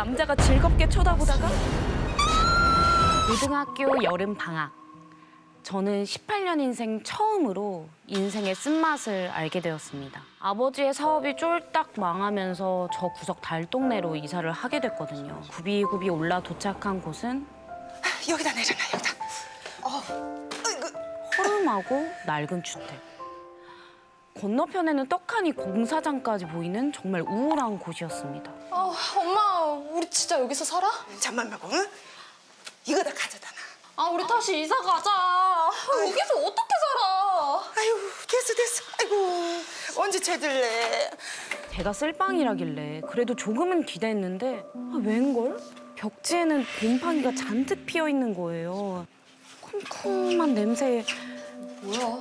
남자가 즐겁게 쳐다보다가 고등학교 여름 방학. 저는 18년 인생 처음으로 인생의 쓴맛을 알게 되었습니다. 아버지의 사업이 쫄딱 망하면서 저 구석 달동네로 이사를 하게 됐거든요. 굽이굽이 올라 도착한 곳은 여기다 내려놔, 여기다. 허름하고 낡은 주택. 건너편에는 떡하니 공사장까지 보이는 정말 우울한 곳이었습니다. 엄마, 우리 진짜 여기서 살아? 잠만 말고, 응? 이거 다 가져다 놔. 우리 다시 이사 가자. 여기서 어떻게 살아? 아유, 됐어. 아이고, 언제 채들래? 제가 쓸방이라길래 그래도 조금은 기대했는데 웬걸? 벽지에는 곰팡이가 잔뜩 피어 있는 거예요. 쿰쿰한 냄새에 뭐야?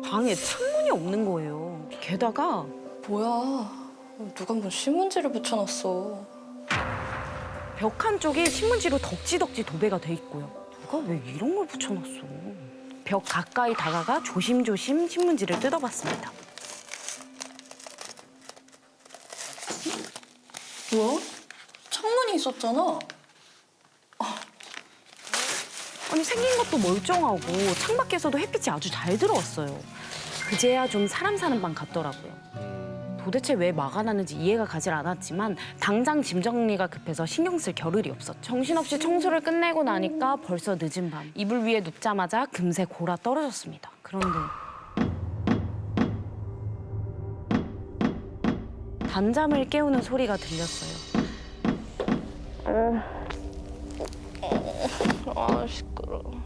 방에 창문이 없는 거예요. 게다가 뭐야? 누가 뭔 신문지를 붙여놨어. 벽 한쪽이 신문지로 덕지덕지 도배가 돼 있고요. 누가 왜 이런 걸 붙여놨어? 벽 가까이 다가가 조심조심 신문지를 뜯어봤습니다. 뭐야? 창문이 있었잖아. 아니 생긴 것도 멀쩡하고 창밖에서도 햇빛이 아주 잘 들어왔어요. 그제야 좀 사람 사는 방 같더라고요. 도대체 왜 막아놨는지 이해가 가질 않았지만 당장 짐 정리가 급해서 신경 쓸 겨를이 없었죠. 정신없이 청소를 끝내고 나니까 벌써 늦은 밤. 이불 위에 눕자마자 금세 골아 떨어졌습니다. 그런데 단잠을 깨우는 소리가 들렸어요. 시끄러워.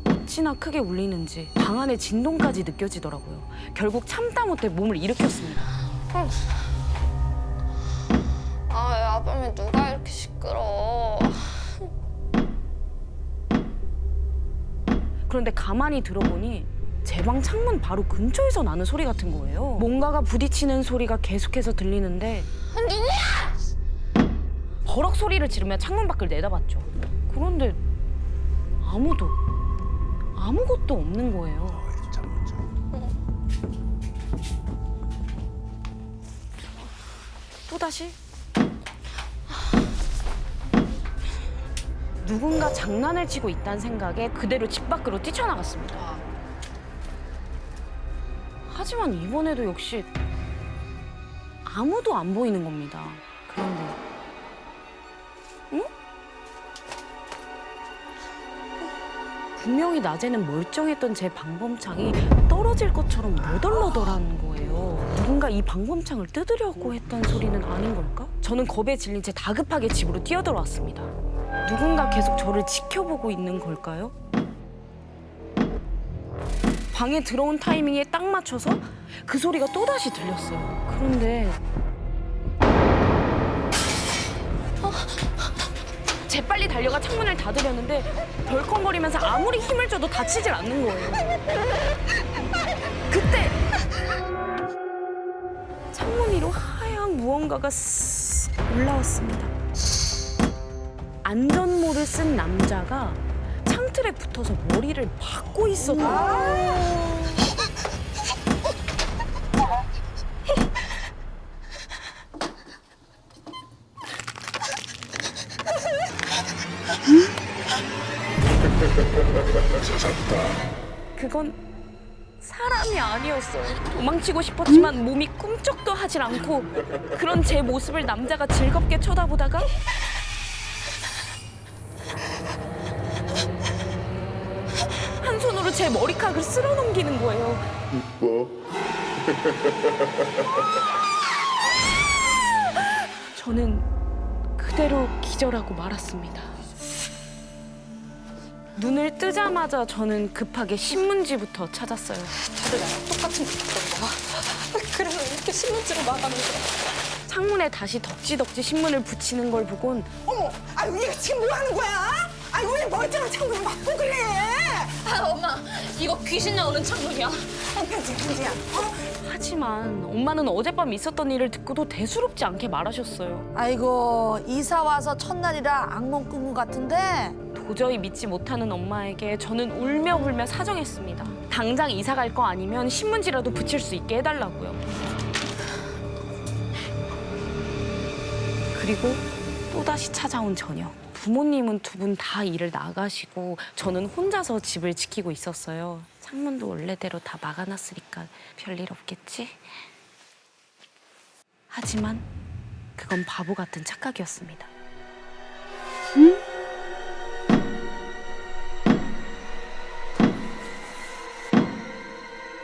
어찌나 크게 울리는지 방 안에 진동까지 느껴지더라고요. 결국 참다 못해 몸을 일으켰습니다. 야밤에 누가 이렇게 시끄러워. 그런데 가만히 들어보니 제 방 창문 바로 근처에서 나는 소리 같은 거예요. 뭔가가 부딪히는 소리가 계속해서 들리는데 누구야? 버럭 소리를 지르며 창문 밖을 내다봤죠. 그런데 아무것도 없는 거예요. 또다시 누군가 장난을 치고 있다는 생각에 그대로 집 밖으로 뛰쳐나갔습니다. 하지만 이번에도 역시 아무도 안 보이는 겁니다. 그런데 응? 분명히 낮에는 멀쩡했던 제 방범창이 떨어질 것처럼 너덜너덜한 거예요. 누군가 이 방범창을 뜯으려고 했던 소리는 아닌 걸까? 저는 겁에 질린 채 다급하게 집으로 뛰어들어왔습니다. 누군가 계속 저를 지켜보고 있는 걸까요? 방에 들어온 타이밍에 딱 맞춰서 그 소리가 또다시 들렸어요. 그런데 재빨리 달려가 창문을 닫으려는데 덜컹거리면서 아무리 힘을 줘도 닫히질 않는 거예요. 그때 창문 위로 하얀 무언가가 쓱 올라왔습니다. 안전모를 쓴 남자가 창틀에 붙어서 머리를 박고 있었던 그건 사람이 아니었어요. 도망치고 싶었지만 몸이 꿈쩍도 하질 않고 그런 제 모습을 남자가 즐겁게 쳐다보다가 한 손으로 제 머리카락을 쓸어 넘기는 거예요. 저는 그대로 기절하고 말았습니다. 눈을 뜨자마자 저는 급하게 신문지부터 찾았어요. 다들 나랑 똑같은 거 같던가. 그래서 이렇게 신문지로 막아놓은 거야. 창문에 다시 덕지덕지 신문을 붙이는 걸 보곤 어머, 아유, 얘가 지금 뭐 하는 거야? 아이고, 왜 멀쩡한 창문을 막고 그래? 엄마, 이거 귀신 나오는 창문이야. 현지야. 하지만 엄마는 어젯밤 있었던 일을 듣고도 대수롭지 않게 말하셨어요. 아이고 이사 와서 첫날이라 악몽 꾼 것 같은데 도저히 믿지 못하는 엄마에게 저는 울며불며 사정했습니다. 당장 이사 갈 거 아니면 신문지라도 붙일 수 있게 해달라고요. 그리고 또다시 찾아온 저녁. 부모님은 두 분 다 일을 나가시고 저는 혼자서 집을 지키고 있었어요. 창문도 원래대로 다 막아놨으니까 별일 없겠지? 하지만 그건 바보 같은 착각이었습니다.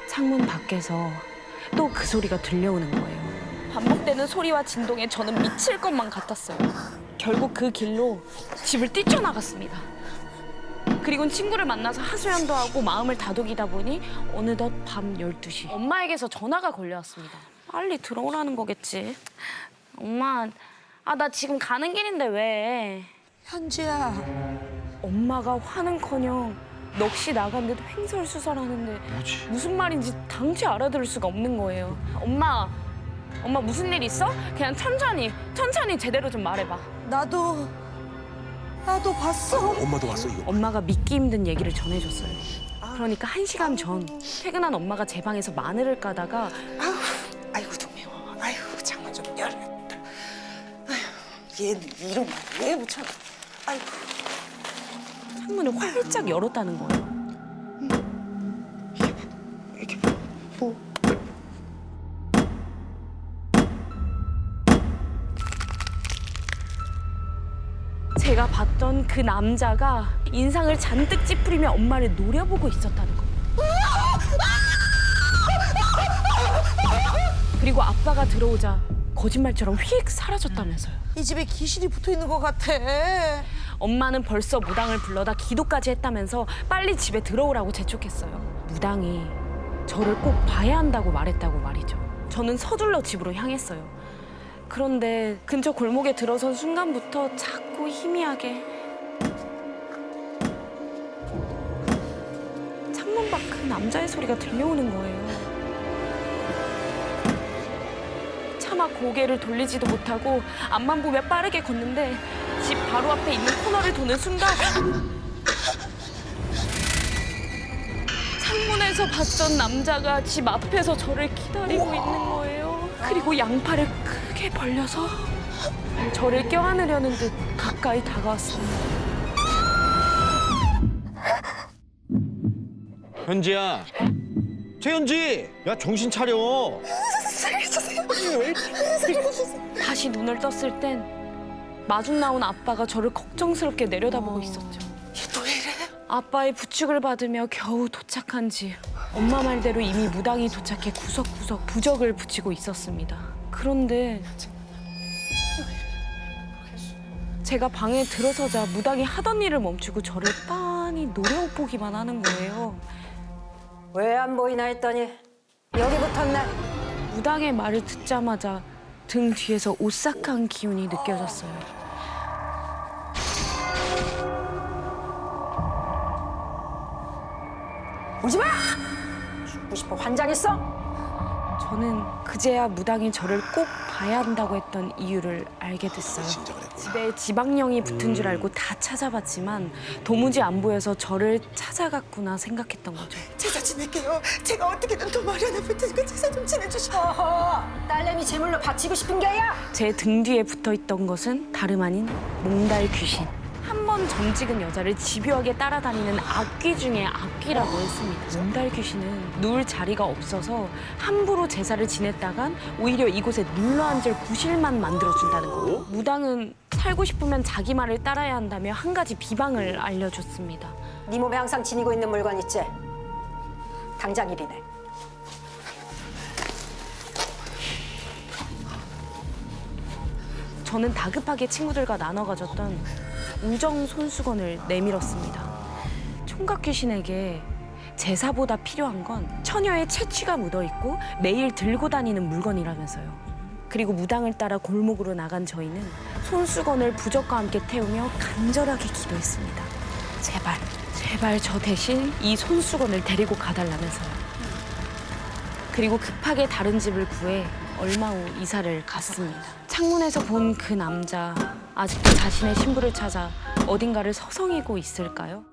창문 밖에서 또 그 소리가 들려오는 거예요. 반복되는 소리와 진동에 저는 미칠 것만 같았어요. 결국 그 길로 집을 뛰쳐나갔습니다. 그리고는 친구를 만나서 하소연도 하고 마음을 다독이다 보니 어느덧 밤 12시. 엄마에게서 전화가 걸려왔습니다. 빨리 들어오라는 거겠지. 엄마, 나 지금 가는 길인데 왜? 현지야. 엄마가 화는커녕 넋이 나간 듯 횡설수설하는데 무슨 말인지 당최 알아들을 수가 없는 거예요. 엄마 무슨 일 있어? 그냥 천천히 제대로 좀 말해봐. 나도 봤어. 엄마도 왔어 이거. 엄마가 믿기 힘든 얘기를 전해줬어요. 그러니까 1시간 전 퇴근한 엄마가 제 방에서 마늘을 까다가 아이고 좀 매워. 아이고 창문 좀 열어야겠다. 아휴 얘는 이런 말 왜 붙여? 아이고. 창문을 활짝 열었다는 거예요. 이게 뭐? 제가 봤던 그 남자가 인상을 잔뜩 찌푸리며 엄마를 노려보고 있었다는 거예요. 그리고 아빠가 들어오자 거짓말처럼 휙 사라졌다면서요. 이 집에 귀신이 붙어 있는 것 같아. 엄마는 벌써 무당을 불러다 기도까지 했다면서 빨리 집에 들어오라고 재촉했어요. 무당이 저를 꼭 봐야 한다고 말했다고 말이죠. 저는 서둘러 집으로 향했어요. 그런데 근처 골목에 들어선 순간부터 자꾸 희미하게 창문 밖 그 남자의 소리가 들려오는 거예요. 차마 고개를 돌리지도 못하고 앞만 보며 빠르게 걷는데 집 바로 앞에 있는 코너를 도는 순간 창문에서 봤던 남자가 집 앞에서 저를 기다리고 있는 거예요. 그리고 양팔을 크게 벌려서 저를 껴안으려는 듯 가까이 다가왔습니다. 현지야. 최현지. 야 정신 차려. 다시 눈을 떴을 땐 마중 나온 아빠가 저를 걱정스럽게 내려다보고 있었죠. 또 왜 이래? 아빠의 부축을 받으며 겨우 도착한 집. 엄마 말대로 이미 무당이 도착해 구석구석 부적을 붙이고 있었습니다. 그런데 제가 방에 들어서자 무당이 하던 일을 멈추고 저를 빤히 노려보기만 하는 거예요. 왜 안 보이나 했더니 여기 붙었네. 무당의 말을 듣자마자 등 뒤에서 오싹한 기운이 느껴졌어요. 오지 마! 죽고 싶어 환장했어? 저는 그제야 무당이 저를 꼭 봐야 한다고 했던 이유를 알게 됐어요. 진짜 그랬구나. 집에 지방령이 붙은 줄 알고 다 찾아봤지만 도무지 안 보여서 저를 찾아갔구나 생각했던 거죠. 제사 지낼게요. 제가 어떻게든 돈 마련해 볼 테니까 제사 좀 지내주시오. 어허, 딸내미 제물로 바치고 싶은 게야? 제 등 뒤에 붙어있던 것은 다름 아닌 몽달 귀신. 한 번 점찍은 여자를 집요하게 따라다니는 악귀 중에 악귀라고 했습니다. 몽달 귀신은 누울 자리가 없어서 함부로 제사를 지냈다간 오히려 이곳에 눌러앉을 구실만 만들어준다는 거예요. 무당은 살고 싶으면 자기 말을 따라야 한다며 한 가지 비방을 알려줬습니다. 네 몸에 항상 지니고 있는 물건 있지? 당장 일이네. 저는 다급하게 친구들과 나눠 가졌던 우정 손수건을 내밀었습니다. 총각 귀신에게 제사보다 필요한 건 처녀의 채취가 묻어있고 매일 들고 다니는 물건이라면서요. 그리고 무당을 따라 골목으로 나간 저희는 손수건을 부적과 함께 태우며 간절하게 기도했습니다. 제발 저 대신 이 손수건을 데리고 가달라면서요. 그리고 급하게 다른 집을 구해 얼마 후 이사를 갔습니다. 창문에서 본 그 남자 아직도 자신의 신부를 찾아 어딘가를 서성이고 있을까요?